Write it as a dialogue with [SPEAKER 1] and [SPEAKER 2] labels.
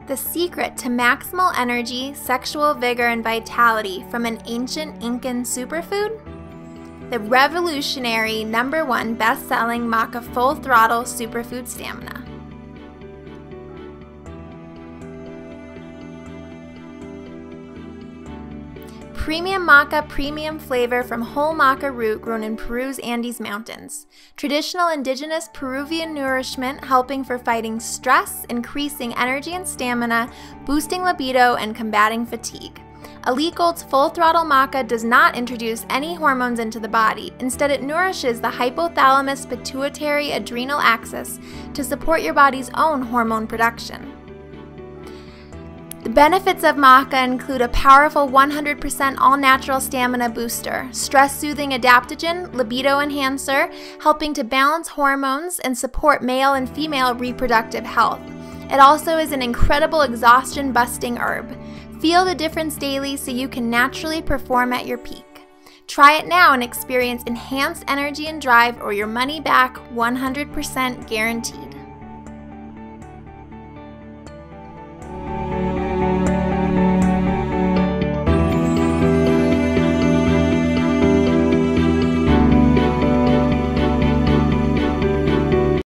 [SPEAKER 1] The secret to maximal energy, sexual vigor, and vitality from an ancient Incan superfood? The revolutionary #1 best-selling Maca Full Throttle Superfood Stamina. Premium maca, premium flavor from whole maca root grown in Peru's Andes Mountains. Traditional indigenous Peruvian nourishment helping for fighting stress, increasing energy and stamina, boosting libido, and combating fatigue. Elite Gold's Full Throttle Maca does not introduce any hormones into the body. Instead, it nourishes the hypothalamus pituitary adrenal axis to support your body's own hormone production. The benefits of maca include a powerful 100% all-natural stamina booster, stress-soothing adaptogen, libido enhancer, helping to balance hormones and support male and female reproductive health. It also is an incredible exhaustion-busting herb. Feel the difference daily so you can naturally perform at your peak. Try it now and experience enhanced energy and drive or your money back 100% guaranteed.